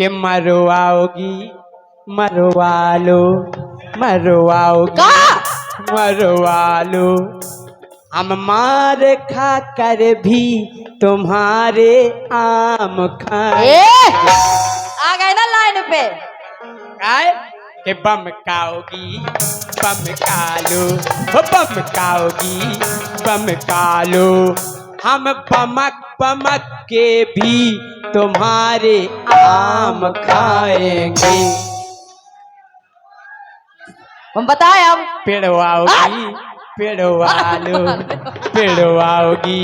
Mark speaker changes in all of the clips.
Speaker 1: कि मरवाओगी मरवा लो मरवाओगी मरवा लो हम मार खा कर भी तुम्हारे आम खाए।
Speaker 2: आ गए ना लाइन पे।
Speaker 1: आए कि बम खाओगी बम खा लो बम खाओगी बम खा लो हम बमक बमक के भी तुम्हारे आम खाएंगे।
Speaker 2: हम बताए हम
Speaker 1: पेड़वाओगी पेड़वालो पेड़वाओगी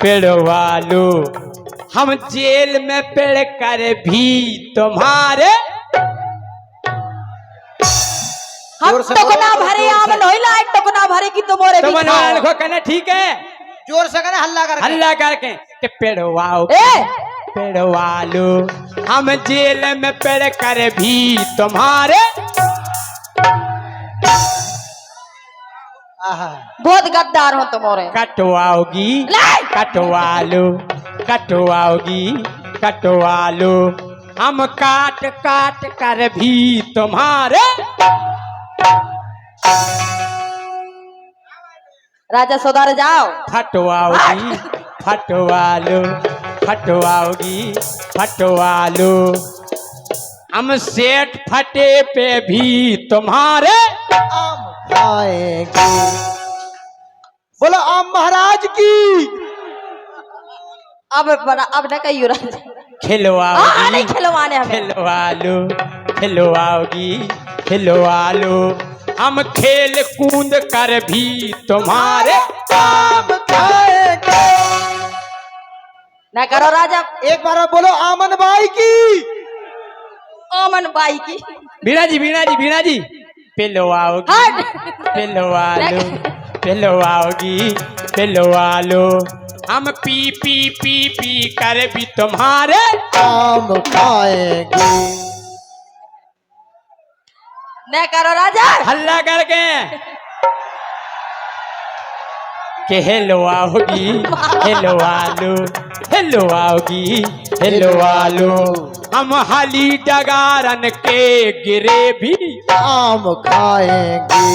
Speaker 1: पेड़वालो हम जेल में पेड़ कर भी तुम्हारे
Speaker 2: हम टुकना भरे आम लोई लाइन टुकना भरे की तुम्हारे भी खाओ।
Speaker 1: को कहना ठीक है
Speaker 3: जोर से कहना हल्ला करके
Speaker 1: कि पेड़वाओगी पेड़वालो हम जेल में पेड़ कर भी तुम्हारे।
Speaker 2: बहुत गद्दार हो तुम्हारे।
Speaker 1: कटवाओगी कटवालो कटवाओगी कटवालो हम काट काट कर भी तुम्हारे।
Speaker 2: राजा सुधार जाओ।
Speaker 1: फटवाओगी फटवालो फटवाओगी फटवालो हम सेठ फटे पे भी तुम्हारे
Speaker 3: आम खाएंगे। बोलो आम महाराज की।
Speaker 2: अब न कहियो राजा
Speaker 1: खिलवाओगी
Speaker 2: नहीं खिलवाने हमें।
Speaker 1: खिलवालो खिलवाओगी खिलवालो हम खेल कूद कर भी तुम्हारे
Speaker 3: आम खाएंगे।
Speaker 2: ना करो राजा।
Speaker 3: एक बार बोलो आमन बाई की।
Speaker 2: आमन बाई की।
Speaker 1: बीणा जी पिलवाओगी पिलवालो पिलवाओगी पिलवालो हम पी पी पी पी कर भी तुम्हारे
Speaker 3: आम खाएंगे।
Speaker 2: न करो राजा।
Speaker 1: हल्ला करके कि हिलवाओगी हिलवालो हिलवाओगी हिलवालो हम हाली डगारन के गिरे भी
Speaker 3: आम खाएंगे।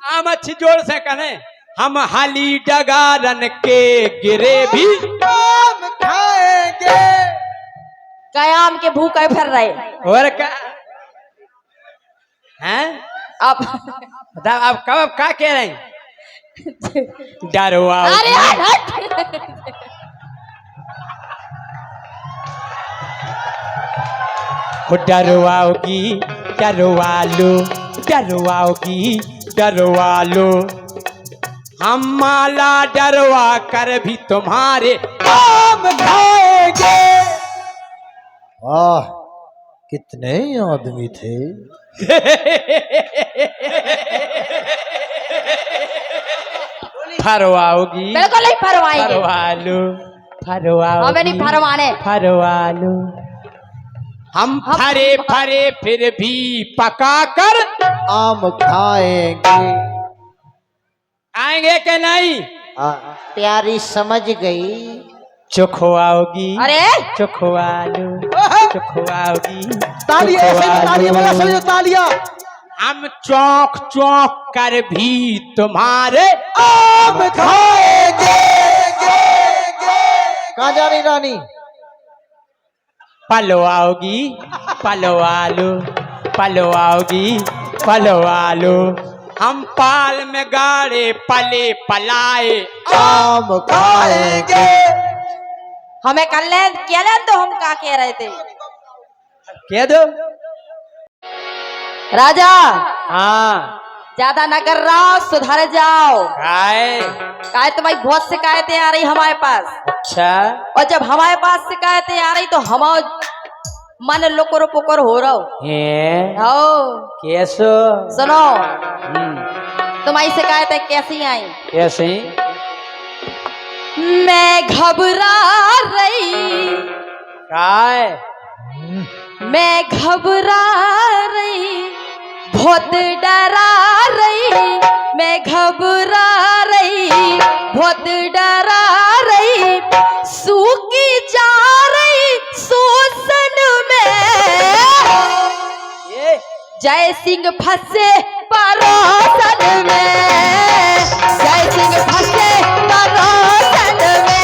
Speaker 1: आम अच्छी जोर से कहें हम हाली डगारन के गिरे भी
Speaker 3: आम खाएंगे।
Speaker 2: कयाम के भूखे फिर रहे
Speaker 1: और क्या हैं
Speaker 2: अब
Speaker 1: बताओ आप कब क्या कह रहे हैं। डरवाओगी
Speaker 2: अरे हट।
Speaker 1: डरवाओगी डरवालो डरवाओगी डरवालो हम माला डरवा कर भी तुम्हारे आम खाएंगे।
Speaker 3: वाह कितने आदमी थे।
Speaker 1: फरवाओगी
Speaker 2: बिल्कुल नहीं फरवाएंगे।
Speaker 1: फरवालो फरवाओगी
Speaker 2: हमें नहीं फरवाने।
Speaker 1: फरवालो हम फरे फरे फिर भी पका कर
Speaker 3: आम खाएंगे।
Speaker 1: आएंगे कि नहीं।
Speaker 3: प्यारी समझ गई।
Speaker 1: चुखवाओगी
Speaker 2: अरे
Speaker 1: चुखवालो चुखवाओगी
Speaker 3: तालियां ऐसे ही तालियां बजा समझो तालियां।
Speaker 1: हम चौक चौक कर भी तुम्हारे
Speaker 3: आम खाएंगे। कहाँ जा रही रानी।
Speaker 1: पलवाओगी पलवालो पलवाओगी पलवालो हम पाल में गाड़े पले पलाए
Speaker 3: आम खाएंगे।
Speaker 2: हमें कर ले क्या ले तो हम क्या कह रहे थे।
Speaker 1: कह दो
Speaker 2: राजा
Speaker 1: हाँ
Speaker 2: ज्यादा न कर रहा सुधर जाओ।
Speaker 1: काय
Speaker 2: तुम्हारी बहुत शिकायतें आ रही हमारे पास।
Speaker 1: अच्छा
Speaker 2: और जब हमारे पास शिकायतें आ रही तो हम मन लुकुर पुकुर हो रहा हो।
Speaker 1: कैसो
Speaker 2: सुनो तुम्हारी शिकायतें कैसी आई।
Speaker 1: कैसे
Speaker 2: मैं घबरा रही
Speaker 1: काय
Speaker 2: मैं घबरा रही बहुत डरा रही मैं घबरा रही बहुत डरा रही सूखी जा रही शोषण में जय सिंह फंसे परोसन में, जय सिंह फंसे परोसन में।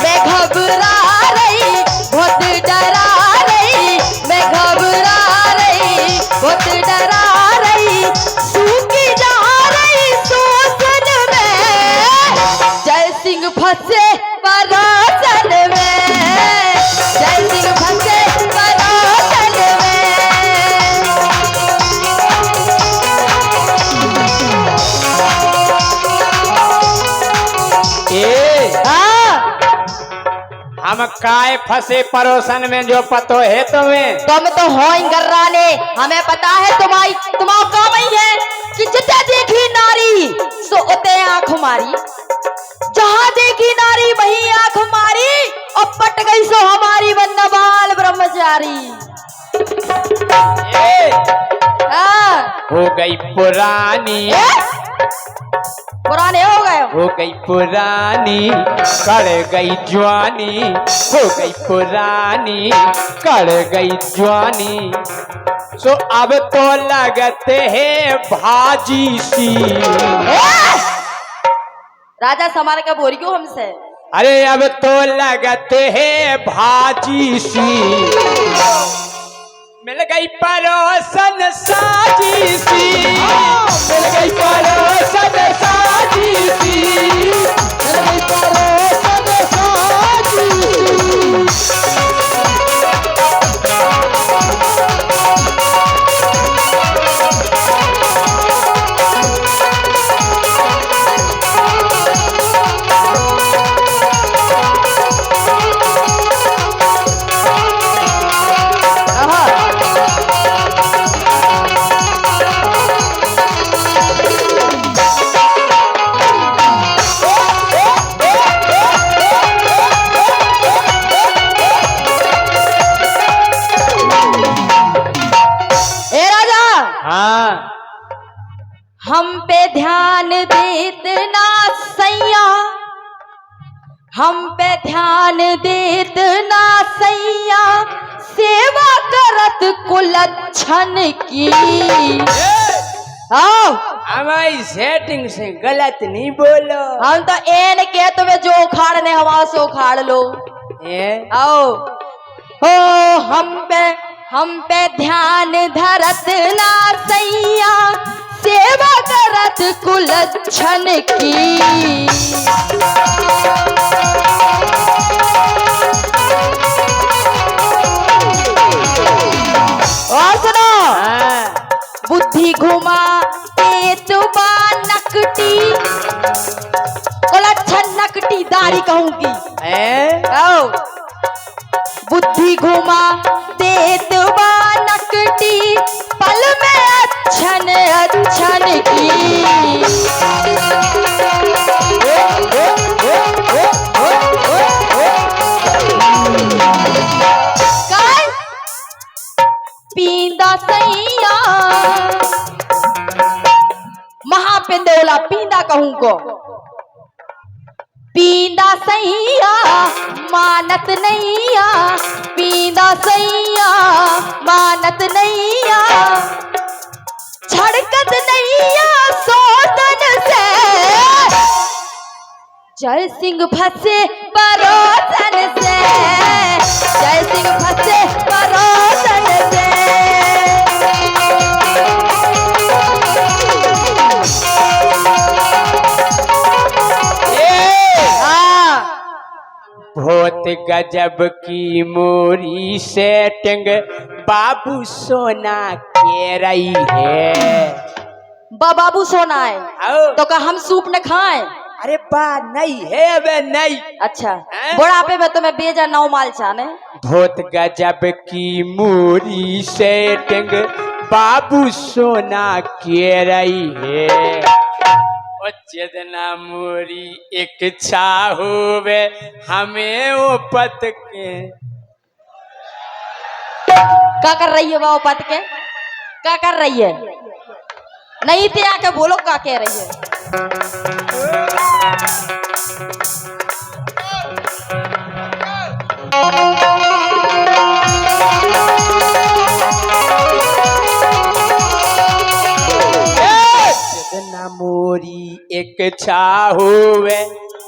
Speaker 2: मैं घबरा रही, बहुत डरा रही, मैं घबरा रही, बहुत डरा रही, सूखी जा रही शोषण में। जय सिंह फंसे परोसन में, जय सिंह फंसे परोसन में।
Speaker 1: ए
Speaker 2: हाँ,
Speaker 1: हम काय फंसे परोसन में जो पतो है तुम्हें?
Speaker 2: तुम तो हो इंगर्राने, हमें पता है तुम्हारी तुम्हारा काम ही है कि जिते देखी नारी सो उते आंख मारी, जहां देखी नारी वही आंख मारी, और पट गई सो हमारी वन्नबाल ब्रह्मचारी।
Speaker 1: ए,
Speaker 2: हाँ,
Speaker 1: हो गई पुरानी,
Speaker 2: ए? पुराने
Speaker 1: हो गई पुरानी, कड़ गई जवानी, हो गई पुरानी, कड़ गई जवानी। सो अब तो लगते है भाजी सी।
Speaker 2: राजा समार का बोरी क्यों हमसे?
Speaker 1: अरे अब तो लगते है भाजी सी, मिल गई परोसन साजी सी, मिल गई परोसन साजी सी, मिल गई परोसन साजी सी। हाँ,
Speaker 2: हम पे ध्यान देत ना सैया, हम पे ध्यान देत ना सैया, सेवा करत कुलच्छन की। आओ,
Speaker 1: हमारी सेटिंग से गलत नहीं बोलो।
Speaker 2: हम तो एन के तुम्हें जो उखाड़ने हवा से उखाड़ लो। आओ, हो हम पे ध्यान धरत ना सैया, सेवा करत कुलच्छन की। और सुनो, बुद्धि घुमा तेतुबा नकटी, कुलच्छन नकटी दाढ़ी कहूंगी। आओ, बुद्धि घुमा तेतुबा नकटी, पल में अच्छन अच्छन की। पींदा सैया, महापिंदोला पींदा कहूं को, पींदा सैया मानत नैया, पींदा सैया मानत नैया, छड़कत नैया सोतन से। जय सिंह फंसे परोसन से, जय सिंह फंसे परोसन से।
Speaker 1: बहुत गजब की मोरी सेटिंग बाबू सोना के रही है।
Speaker 2: बाबू सोना है तो क्या हम सूप न खाएं?
Speaker 1: अरे बा नहीं है, अब नहीं।
Speaker 2: अच्छा, बुढ़ापे में तुम्हें बेजा नौ माल चाने।
Speaker 1: बहुत गजब की मोरी सेटिंग बाबू सोना के रही है। जितना मोरी एक इच्छा होवे हमें वो पत के।
Speaker 2: क्या कर रही है वो पत के? क्या कर रही है? नहीं थे आके बोलो क्या कह रही है।
Speaker 1: न मोरी एक छाहुए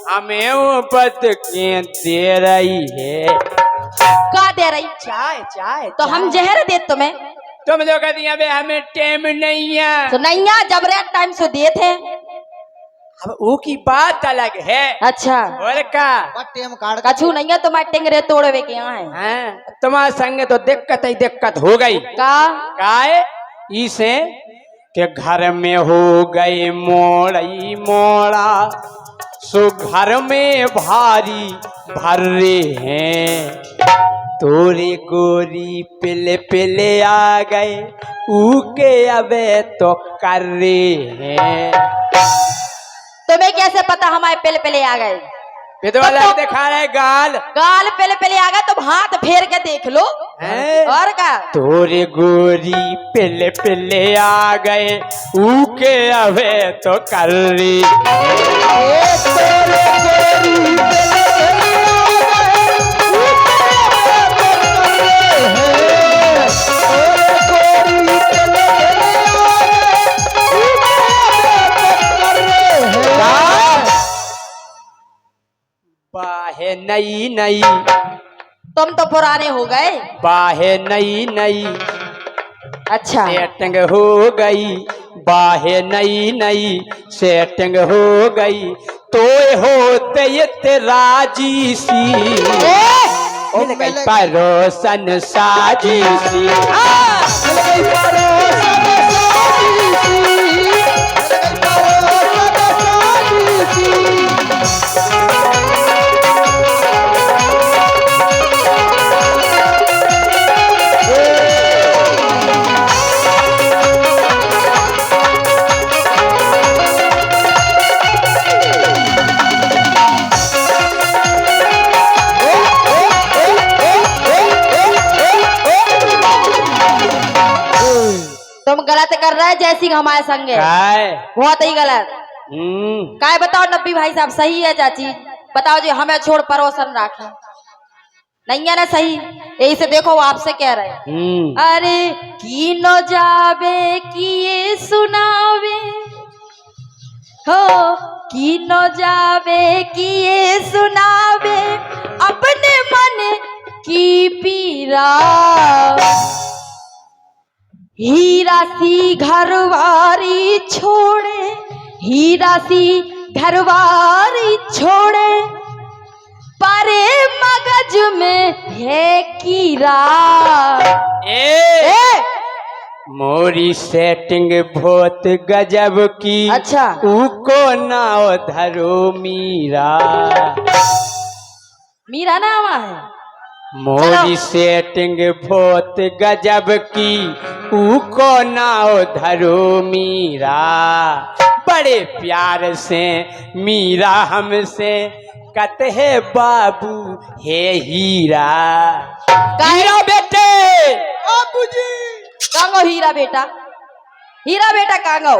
Speaker 1: हमें वो पद के दे रही है।
Speaker 2: का दे रही?
Speaker 1: चाय चाय
Speaker 2: तो हम जहर दे तुम्हें।
Speaker 1: तुम लोग कहती हैं, "बे हमें टाइम नहीं है।"
Speaker 2: तो नहीं आ जब रे टाइम से दिए थे।
Speaker 1: अब वो की बात अलग है।
Speaker 2: अच्छा
Speaker 1: और का
Speaker 3: टेम कार्ड
Speaker 2: कछु नहीं है तुम्हारे टेंगरे तोड़वे के यहाँ है।
Speaker 1: हैं? तुम्हारे संग तो दिक्कत ही दिक्कत हो गई।
Speaker 2: का
Speaker 1: काय इसे के घर में हो गए मोड़ई मोड़ा सो घर में भारी भर्रे हैं तोरे गोरी पिले पिले आ गए ऊके अबे तो कर रहे हैं।
Speaker 2: तुम्हें कैसे पता हमारे पहले पहले आ गए?
Speaker 1: विधवा लग दिखा रहे गाल
Speaker 2: गाल पहले पहले आ गए तो हाथ फेर के देख लो।
Speaker 1: हैं?
Speaker 2: और का
Speaker 1: तोरे गोरी पिले पिले आ गए ऊके अबे तो कर रही। बाहे नई नई
Speaker 2: तुम तो पुराने हो गए।
Speaker 1: बाहे नई नई
Speaker 2: अच्छा
Speaker 1: सेटिंग हो गई बाहे नई नई सेटिंग हो गई तो होते ये राजी सी मिल गई परोसन साजी सी।
Speaker 2: तुम गलत कर रहे जैसी हमारे संगे।
Speaker 1: काय
Speaker 2: बहुत ही गलत। काय बताओ नब्बी भाई साहब सही है चाची? बताओ जी हमें छोड़ परोसन राखे नहीं है ना सही? यही से देखो वो आपसे कह रहे हैं। अरे की न जावे किए सुनावे हो की न जावे किए सुनावे अपने मन की पीरा हीरा सी घरवारी छोड़े हीरा सी घरवारी छोड़े परे मगज में है कीरा।
Speaker 1: मोरी सेटिंग बहुत गजब की
Speaker 2: अच्छा
Speaker 1: उको नाव धरो मीरा।
Speaker 2: मीरा नाम है।
Speaker 1: मोरी सेटिंग बहुत गजब की उको नाव धरो मीरा। बड़े प्यार से मीरा हमसे कहते है बाबू हे हीरा। हीरा बेटे
Speaker 3: बाबूजी
Speaker 2: कांगो हीरा बेटा कांगो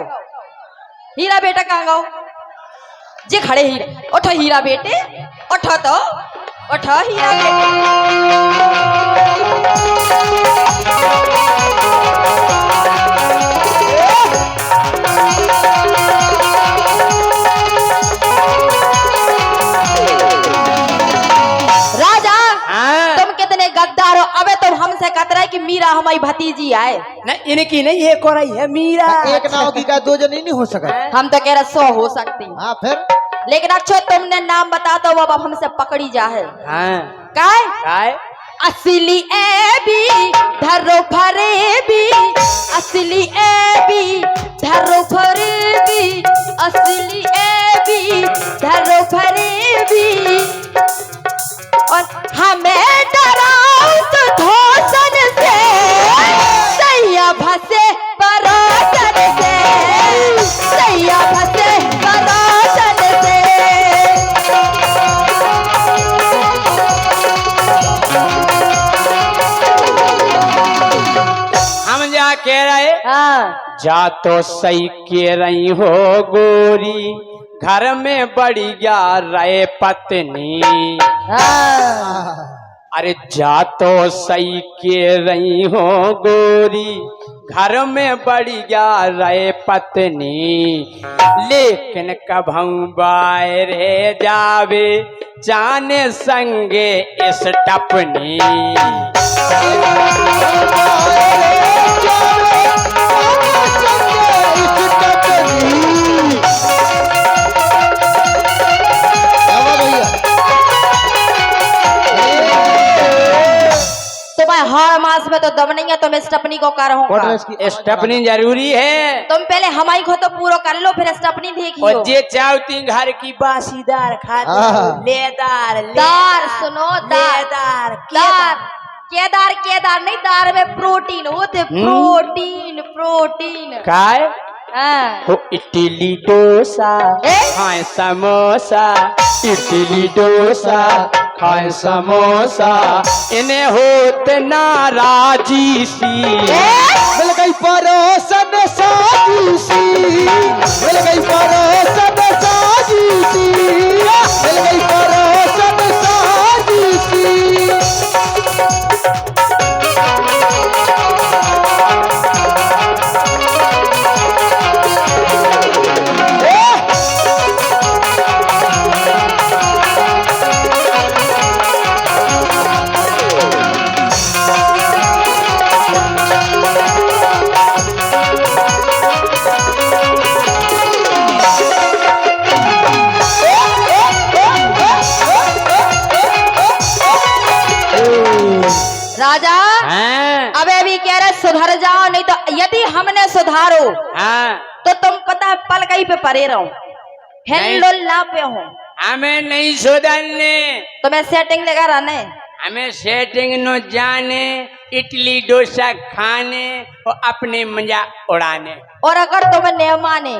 Speaker 2: हीरा बेटा कांगो जे खड़े हीरा उठो हीरा बेटे उठो तो उठो हीरा बेटे। राजा तुम कितने गद्दार हो। अबे तुम हमसे कहते रहे कि मीरा हमारी भतीजी आए।
Speaker 1: नहीं इनकी नहीं एक और है मीरा।
Speaker 3: एक नाव की का दो जनी नहीं हो सका।
Speaker 2: हम तो कह रहे 100 हो सकती।
Speaker 3: हाँ फिर
Speaker 2: लेकिन अच्छो तुमने नाम बता दो वो अब हमसे पकड़ी जाए।
Speaker 1: हाँ
Speaker 2: काय
Speaker 1: काय
Speaker 2: असली ए बी धरो फरे बी असली ए बी धरो फरे बी असली ए बी धरो फरे बी और हमें डराओ तो धोसन से सैया भसे परोसन से सैया भसे परोसन से।
Speaker 1: हम जा कह रहे
Speaker 2: हाँ
Speaker 1: जा तो सही कह रही हो गोरी घर में बड़ी गया रहे पत्नी।
Speaker 2: हाँ
Speaker 1: अरे जा तो सही के रही हो गोरी, घर में बढ़ी गया रहे पत्नी, लेकिन कभू बाहरे जावे जाने संगे इस टपनी।
Speaker 2: तुम्हें हर मास में तो दम नहीं है, तुम स्टपनी को कर हो।
Speaker 1: स्टपनी जरूरी है।
Speaker 2: तुम पहले हमारी को तो पूरा कर लो, फिर स्टपनी देखियो।
Speaker 1: और जे चाहती घर की बासीदार खाती लेदार
Speaker 2: दार सुनो,
Speaker 1: लेदार
Speaker 2: दार केदार केदार नहीं, दार में प्रोटीन होते, प्रोटीन प्रोटीन।
Speaker 1: काय
Speaker 2: हाँ।
Speaker 1: हो इडली डोसा खाए समोसा, इडली डोसा खाए समोसा, इन्हें होत नाराजी सी,
Speaker 3: मिल गई परोसन साजी सी, मिल गई परोसन साजी सी, मिल गई परोसन साजी सी।
Speaker 2: राजा अबे भी कह रहे सुधर जाओ, नहीं तो यदि हमने सुधारो तो तुम पता है पल कहीं पे परे रहो, हिल्ला पे हो।
Speaker 1: हमें नहीं सुधरने,
Speaker 2: तुम्हें सेटिंग लगा रहने,
Speaker 1: हमें सेटिंग न जाने, इडली डोसा खाने और अपने मजा उड़ाने।
Speaker 2: और अगर तुम्हें नहीं माने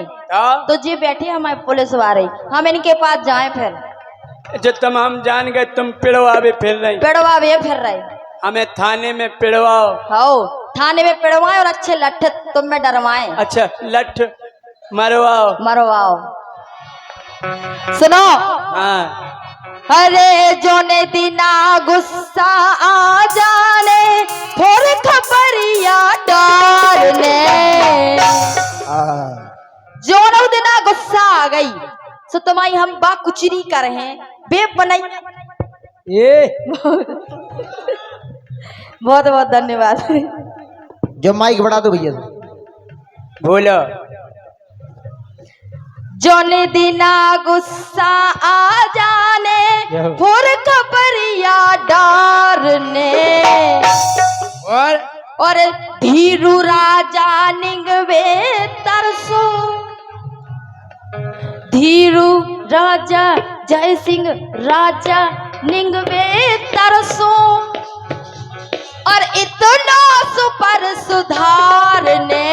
Speaker 1: तो
Speaker 2: जी बैठी हमारे पुलिस वाले, हम इनके पास जाए फिर।
Speaker 1: जो तुम हम जान गए तुम पिड़वावे फिर रही,
Speaker 2: पिड़वावे फिर रहे,
Speaker 1: हमें थाने में पिड़वाओ।
Speaker 2: हो थाने में पिड़वाए और अच्छे लठ तुम में डरवाए।
Speaker 1: अच्छा लठ मरवाओ
Speaker 2: मरवाओ। सुनो
Speaker 1: हाँ।
Speaker 2: अरे जोने दिना गुस्सा आ जाने, फोर खबरिया डारने, जोनो दिना गुस्सा आ गई सो तुम्हारी हम बा कुचरी कर हैं बे बनाई।
Speaker 1: ये
Speaker 2: बहुत बहुत धन्यवाद।
Speaker 3: जो माइक बढ़ा दो भैया।
Speaker 1: बोलो।
Speaker 2: जोने दिना गुस्सा आ जाने, फोर खबरिया डारने, और धीरू राजा निंगवे तरसो, धीरू राजा जय सिंह राजा निंगवे तरसो, और इतना सुपर सुधारने।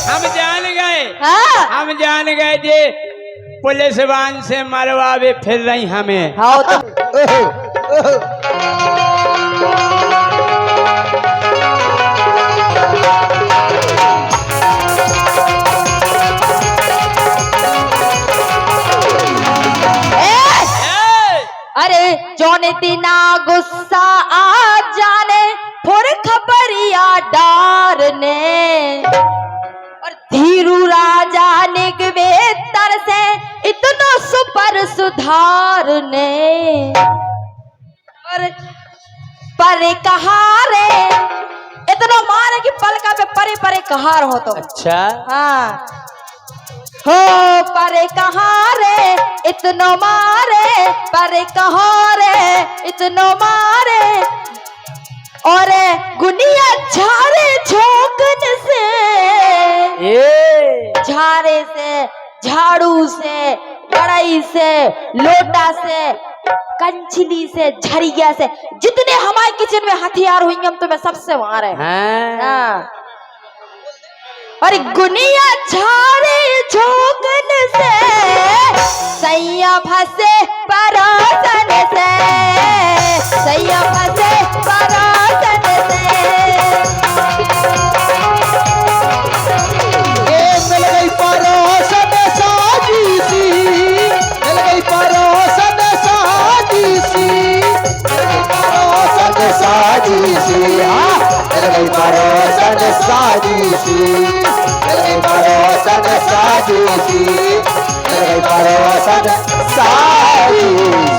Speaker 1: हम जान गए,
Speaker 2: हाँ?
Speaker 1: हम जान गए जे पुलिस वाहन से मरवावे फिर रही हमें।
Speaker 2: हाँ तो अरे जोने दिना गुस्सा आ जाने, फुर खबरिया डारने, और धीरू राजा निगवे तरसे इतना सुपर सुधारने, और परे कहारे इतना मारे कि पलका पे परे परे कहार हो तो।
Speaker 1: अच्छा
Speaker 2: हाँ हो परे कहाँ रे इतनो मारे, परे कहाँ रे इतनो मारे, और गुनिया झारे झोंकन से, झारे से, झाड़ू से, कड़ाई से, लोटा से, कंचली से, झरिया से, जितने हमारे किचन में हथियार हुए हम तुम्हें सबसे मारे। हाँ। और गुनिया झाड़े झोंकन से, सैया फंसे परासन से, सैया फंसे परासन से,
Speaker 3: मिल गई परो साजी सी, मिल गई परोसन साजी सी, मिल गई परोसन साजी